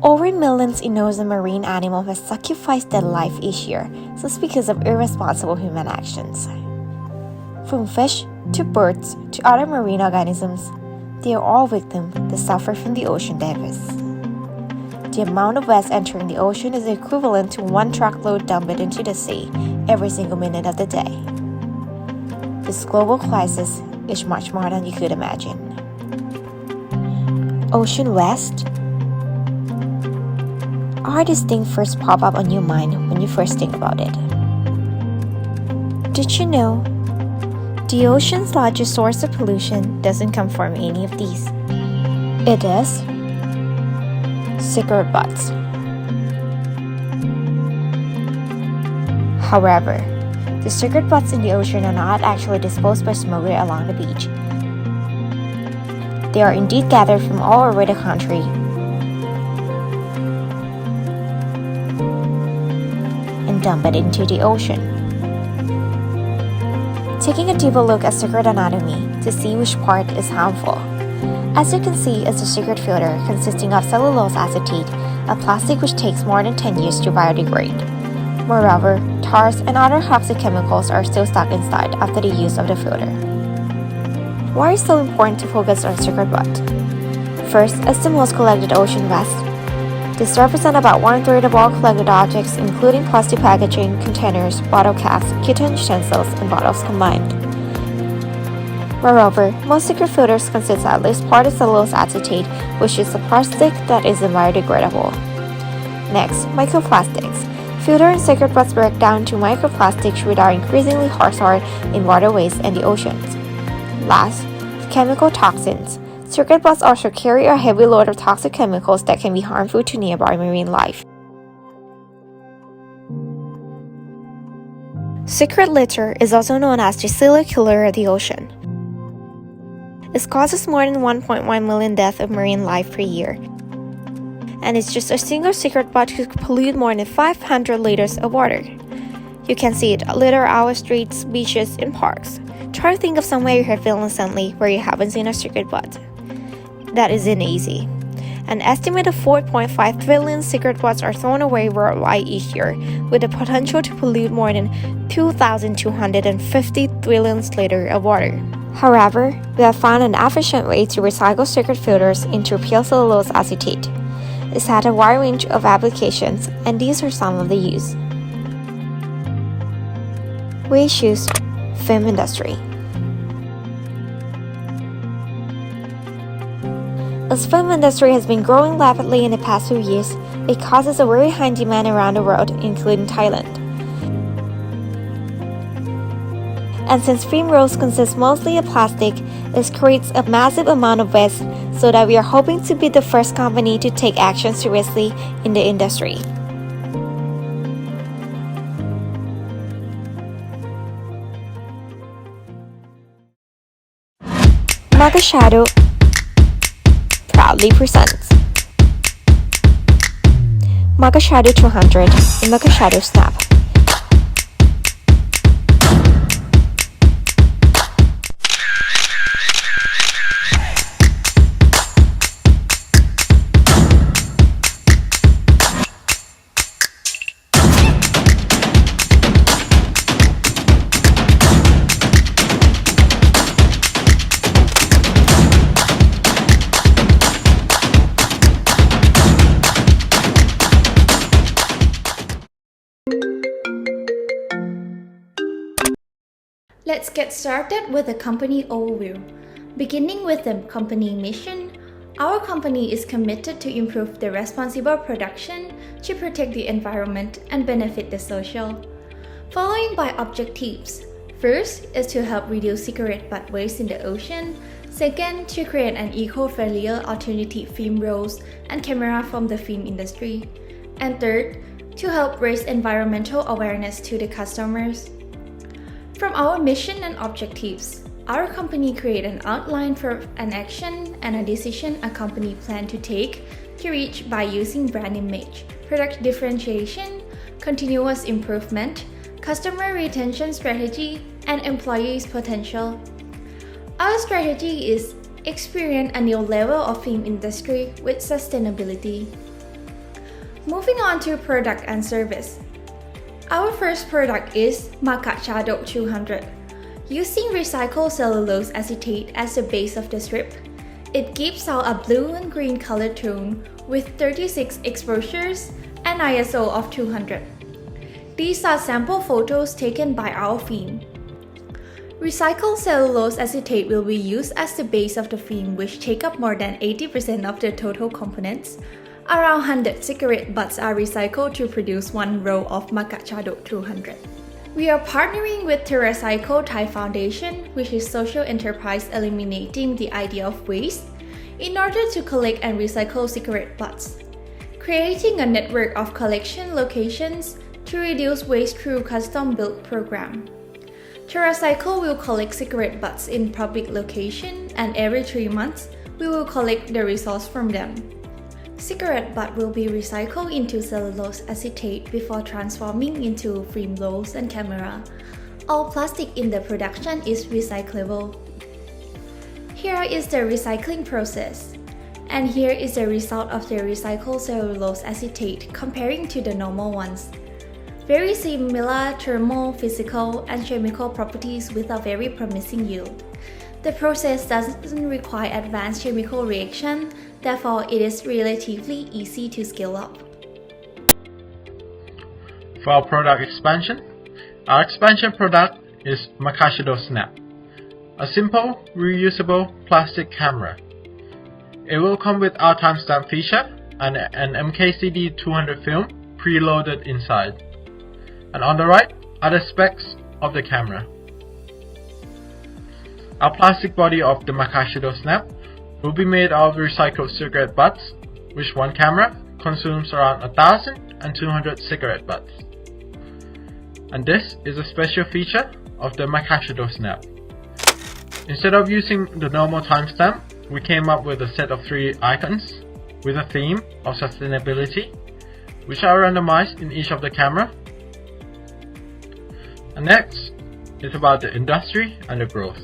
Over millions in ocean marine animals have sacrificed their life each year just because of irresponsible human actions. From fish to birds to other marine organisms, they are all victims that suffer from the ocean debris. The amount of waste entering the ocean is equivalent to one truckload dumped into the sea every single minute of the day. This global crisis is much more than you could imagine. Ocean waste? Are these things first pop up on your mind when you first think about it? Did you know the ocean's largest source of pollution doesn't come from any of these? It is cigarette butts. However, the cigarette butts in the ocean are not actually disposed by smokers along the beach. They are indeed gathered from all over the country and dumped into the ocean. Taking a deeper look at cigarette anatomy to see which part is harmful. As you can see, is the cigarette filter consisting of cellulose acetate, a plastic which takes more than 10 years to biodegrade. Moreover, tars and other toxic chemicals are still stuck inside after the use of the filter. Why is it so important to focus on cigarette butt? First, as the most collected ocean waste, this represents about 1/3 of all collected objects, including plastic packaging, containers, bottle caps, kitchen utensils, and bottles combined. Moreover, most cigarette filters consist at least part of cellulose acetate, which is a plastic that isn't biodegradable. Next, microplastics. Filter and cigarette butts break down to microplastics which are increasingly harmful in waterways and the oceans. Last, chemical toxins. Cigarette butts also carry a heavy load of toxic chemicals that can be harmful to nearby marine life. Cigarette litter is also known as the serial killer of the ocean. It causes more than 1.1 million deaths of marine life per year, and it's just a single cigarette butt could pollute more than 500 liters of water. You can see it litter our streets, beaches, and parks. Try to think of somewhere you have been recently where you haven't seen a cigarette butt. That isn't easy. An estimated 4.5 trillion cigarette butts are thrown away worldwide each year, with the potential to pollute more than 2,250 trillion liters of water. However, we have found an efficient way to recycle cigarette filters into pure cellulose acetate. It's had a wide range of applications, and these are some of the use. Waste use, film industry. As film industry has been growing rapidly in the past few years, it causes a very high demand around the world, including Thailand. And since film rolls consist mostly of plastic, it creates a massive amount of waste, so that we are hoping to be the first company to take action seriously in the industry. Makachado proudly presents Makachado 200 and Makachado Snap. Let's get started with the company overview. Beginning with the company mission, our company is committed to improve the responsible production to protect the environment and benefit the social. Following by objectives. First is to help reduce cigarette butt waste in the ocean. Second, to create an eco-friendlier alternative film rolls and camera from the film industry. And third, to help raise environmental awareness to the customers. From our mission and objectives, our company created an outline for an action and a decision a company plan to take to reach by using brand image, product differentiation, continuous improvement, customer retention strategy, and employees potential. Our strategy is experience a new level of film industry with sustainability. Moving on to product and service. Our first product is Makachado 200. Using recycled cellulose acetate as the base of the strip, it gives out a blue and green color tone with 36 exposures and ISO of 200. These are sample photos taken by our film. Recycled cellulose acetate will be used as the base of the film, which take up more than 80% of the total components. Around 100 cigarette butts are recycled to produce one roll of Makachado 200. We are partnering with the Recycle Thai Foundation, which is social enterprise eliminating the idea of waste, in order to collect and recycle cigarette butts, creating a network of collection locations to reduce waste through custom-built program. TerraCycle will collect cigarette butts in public location, and every 3 months, we will collect the results from them. Cigarette butt will be recycled into cellulose acetate before transforming into film rolls and camera. All plastic in the production is recyclable. Here is the recycling process. And here is the result of the recycled cellulose acetate comparing to the normal ones. Very similar thermal, physical, and chemical properties with a very promising yield. The process doesn't require advanced chemical reaction, therefore it is relatively easy to scale up. For our product expansion, our expansion product is Makachado Snap, a simple, reusable plastic camera. It will come with our timestamp feature and an MKCD 200 film preloaded inside. And on the right are the specs of the camera. Our plastic body of the Makachado Snap will be made of recycled cigarette butts, which one camera consumes around 1,200 cigarette butts. And this is a special feature of the Makachado Snap. Instead of using the normal timestamp, we came up with a set of 3 icons with a theme of sustainability, which are randomized in each of the camera. And next is about the industry and the growth.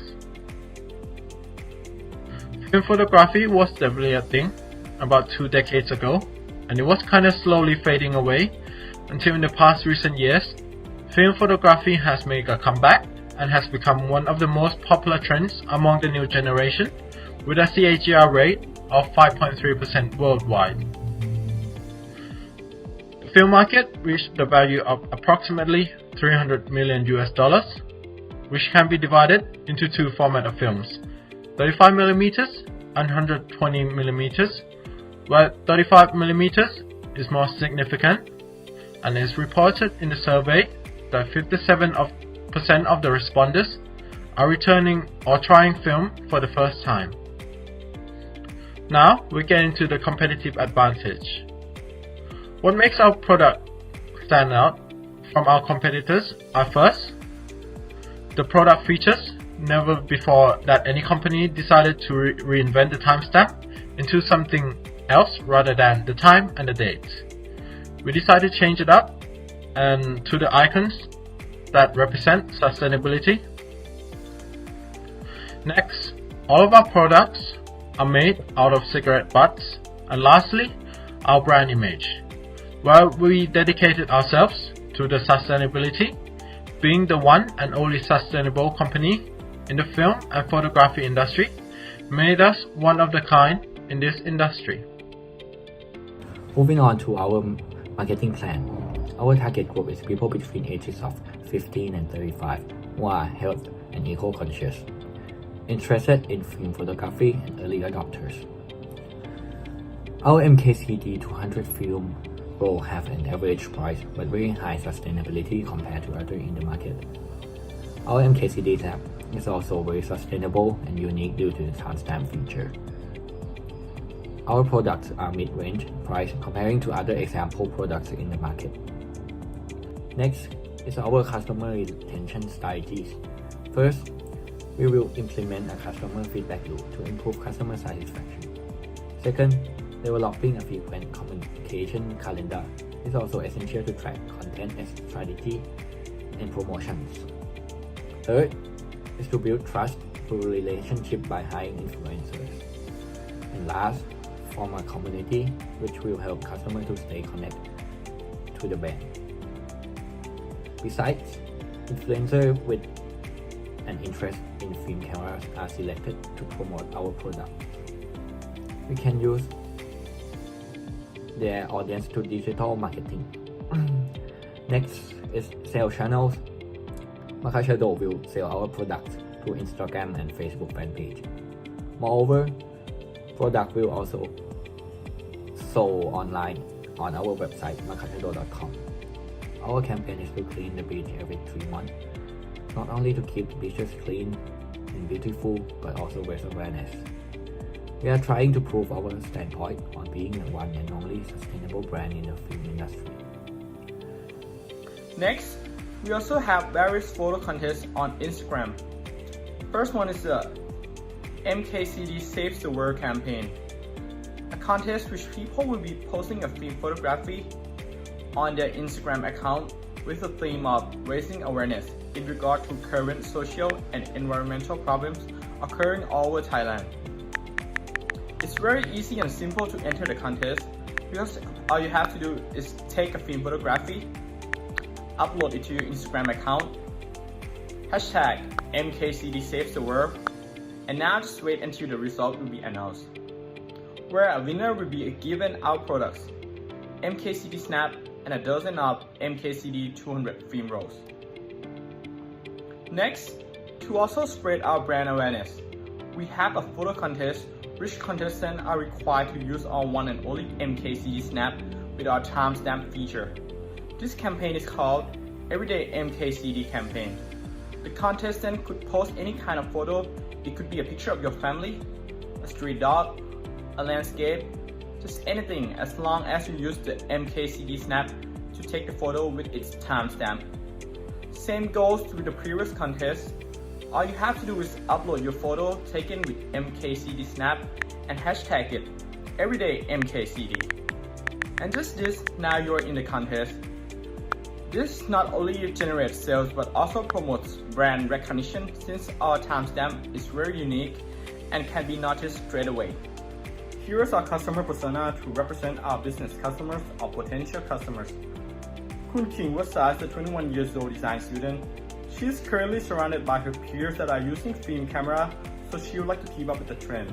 Film photography was definitely a thing about 2 decades ago, and it was kind of slowly fading away until in the past recent years, film photography has made a comeback and has become one of the most popular trends among the new generation, with a CAGR rate of 5.3% worldwide. The film market reached the value of approximately $300 million, which can be divided into 2 formats of films, 35mm and 120mm, where 35mm is more significant, and is reported in the survey that 57% of the respondents are returning or trying film for the first time. Now we get into the competitive advantage. What makes our product stand out from our competitors are first, the product features. Never before that any company decided to reinvent the timestamp into something else rather than the time and the date. We decided to change it up and to the icons that represent sustainability. Next, all of our products are made out of cigarette butts. And lastly, our brand image, where we dedicated ourselves to the sustainability, being the one and only sustainable company in the film and photography industry, made us one of the kind in this industry. Moving on to our marketing plan. Our target group is people between ages of 15 and 35 who are health and eco-conscious, interested in film photography and early adopters. Our MKCD 200 film will have an average price but very high sustainability compared to others in the market. Our MKCD tab is also very sustainable and unique due to the timestamp feature. Our products are mid-range price comparing to other example products in the market. Next is our customer retention strategies. First, we will implement a customer feedback loop to improve customer satisfaction. Second, developing a frequent communication calendar is also essential to track content strategy and promotions. Third is to build trust through relationship by hiring influencers. And last, form a community which will help customers to stay connected to the brand. Besides, influencers with an interest in film cameras are selected to promote our product. We can use their audience to digital marketing. Next is sales channels. Makachado will sell our products to Instagram and Facebook fan page. Moreover, product will also sold online on our website makachado.com. Our campaign is to clean the beach every 3 months, not only to keep the beaches clean and beautiful, but also raise awareness. We are trying to prove our standpoint on being the one and only sustainable brand in the film industry. Next, we also have various photo contests on Instagram. First one is the MKCD Saves the World campaign, a contest which people will be posting a film photography on their Instagram account with the theme of raising awareness in regard to current social and environmental problems occurring all over Thailand. It's very easy and simple to enter the contest because all you have to do is take a film photography, upload it to your Instagram account, hashtag MKCD Saves the World, and now just wait until the result will be announced, where a winner will be given our products, MKCD Snap and a dozen of MKCD 200 film rolls. Next, to also spread our brand awareness, we have a photo contest which contestants are required to use our one and only MKCD Snap with our timestamp feature. This campaign is called Everyday MKCD campaign. The contestant could post any kind of photo. It could be a picture of your family, a street dog, a landscape, just anything as long as you use the MKCD Snap to take the photo with its timestamp. Same goes to the previous contest. All you have to do is upload your photo taken with MKCD Snap and hashtag it Everyday MKCD. And just this, now you're in the contest. This not only generates sales but also promotes brand recognition since our timestamp is very unique and can be noticed straight away. Here is our customer persona to represent our business customers or potential customers. Kun King Wasa is a 21 years old design student. She is currently surrounded by her peers that are using film camera, so she would like to keep up with the trend.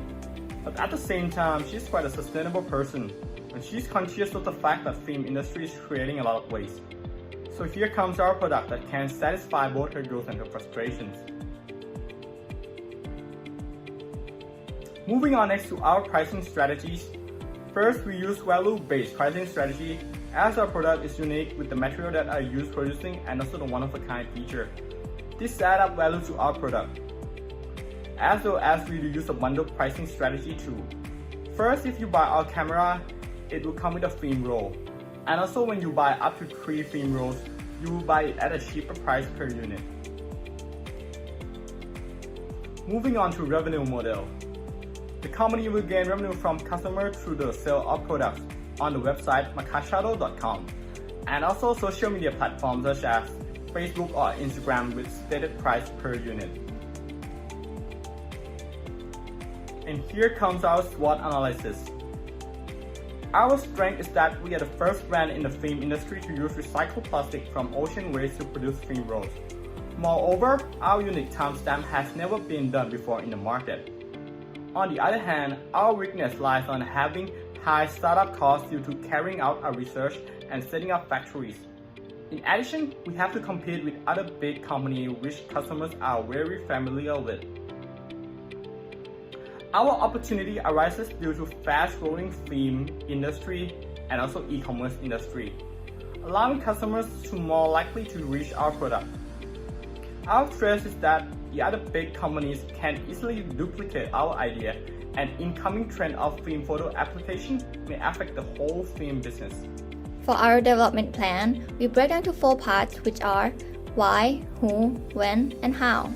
But at the same time, she's quite a sustainable person, and she's conscious of the fact that film industry is creating a lot of waste. So here comes our product that can satisfy both her goals and her frustrations. Moving on next to our pricing strategies. First, we use value-based pricing strategy as our product is unique with the material that are used producing and also the one-of-a-kind feature. This adds up value to our product. As well as we use a bundle pricing strategy too. First, if you buy our camera, it will come with a film roll. And also when you buy up to 3 film rolls, you will buy it at a cheaper price per unit. Moving on to revenue model. The company will gain revenue from customers through the sale of products on the website makachado.com and also social media platforms such as Facebook or Instagram with stated price per unit. And here comes our SWOT analysis. Our strength is that we are the first brand in the film industry to use recycled plastic from ocean waste to produce film rolls. Moreover, our unique timestamp has never been done before in the market. On the other hand, our weakness lies on having high startup costs due to carrying out our research and setting up factories. In addition, we have to compete with other big companies which customers are very familiar with. Our opportunity arises due to fast-growing film industry and also e-commerce industry, allowing customers to more likely to reach our product. Our stress is that the other big companies can easily duplicate our idea, and incoming trend of film photo application may affect the whole film business. For our development plan, we break down to 4 parts, which are why, who, when, and how.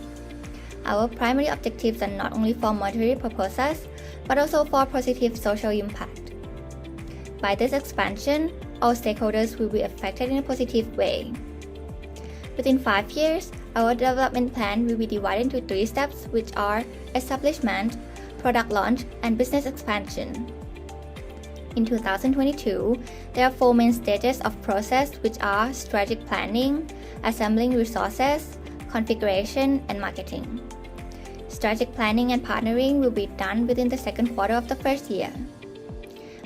Our primary objectives are not only for monetary purposes, but also for positive social impact. By this expansion, all stakeholders will be affected in a positive way. Within 5 years, our development plan will be divided into 3 steps, which are establishment, product launch, and business expansion. In 2022, there are 4 main stages of process, which are strategic planning, assembling resources, configuration, and marketing. Strategic planning and partnering will be done within the second quarter of the first year.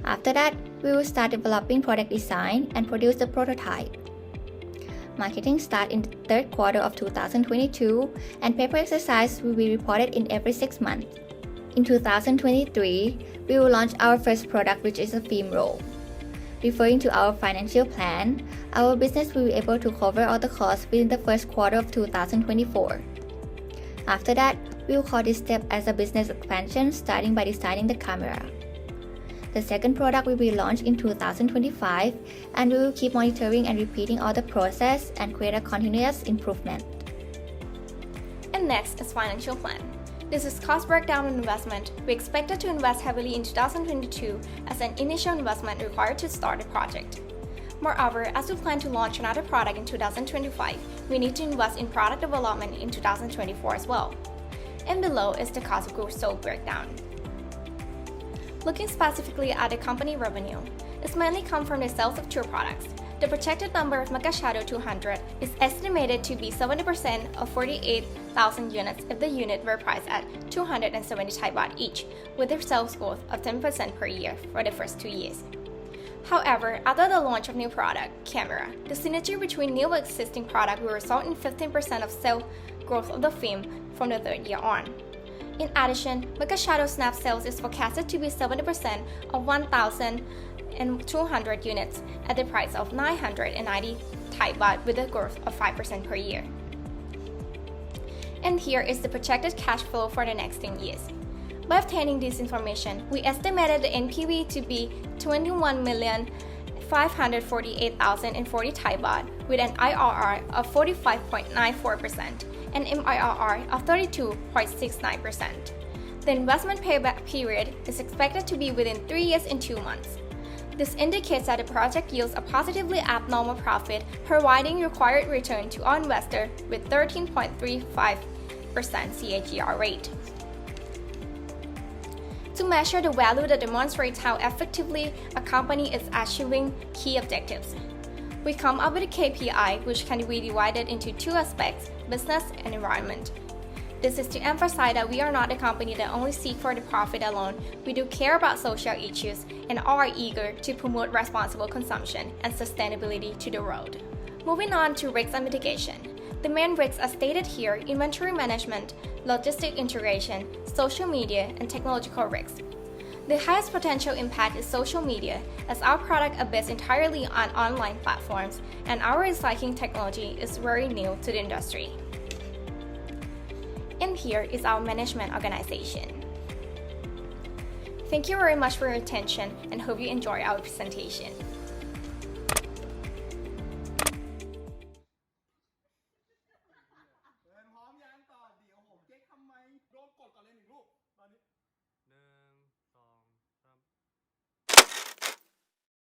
After that, we will start developing product design and produce the prototype. Marketing starts in the third quarter of 2022, and paper exercise will be reported in every 6 months. In 2023, we will launch our first product, which is a film roll. Referring to our financial plan, our business will be able to cover all the costs within the first quarter of 2024. After that, we will call this step as a business expansion, starting by designing the camera. The second product will be launched in 2025, and we will keep monitoring and repeating all the process and create a continuous improvement. And next is financial plan. This is cost breakdown and investment. We expected to invest heavily in 2022 as an initial investment required to start the project. Moreover, as we plan to launch another product in 2025, we need to invest in product development in 2024 as well. And below is the cost of goods sold breakdown. Looking specifically at the company revenue, it mainly comes from the sales of two products. The projected number of Makachado 200 is estimated to be 70% of 48,000 units if the unit were priced at 270 Thai baht each, with a sales growth of 10% per year for the first 2 years. However, after the launch of new product, camera, the synergy between new and existing product will result in 15% of sales growth of the film from the third year on. In addition, Makachado Snap sales is forecasted to be 70% of 1,200 units at the price of 990 Thai baht with a growth of 5% per year. And here is the projected cash flow for the next 10 years. By obtaining this information, we estimated the NPV to be 21,548,040 Thai baht with an IRR of 45.94% and MIRR of 32.69%. The investment payback period is expected to be within 3 years and 2 months. This indicates that the project yields a positively abnormal profit, providing required return to our investor with 13.35% CAGR rate. To measure the value that demonstrates how effectively a company is achieving key objectives, we come up with a KPI which can be divided into 2 aspects, business and environment. This is to emphasize that we are not a company that only seeks for the profit alone. We do care about social issues and are eager to promote responsible consumption and sustainability to the world. Moving on to risks and mitigation. The main risks are stated here: inventory management, logistic integration, social media, and technological risks. The highest potential impact is social media, as our products are based entirely on online platforms and our recycling technology is very new to the industry. And here is our management organization. Thank you very much for your attention and hope you enjoy our presentation.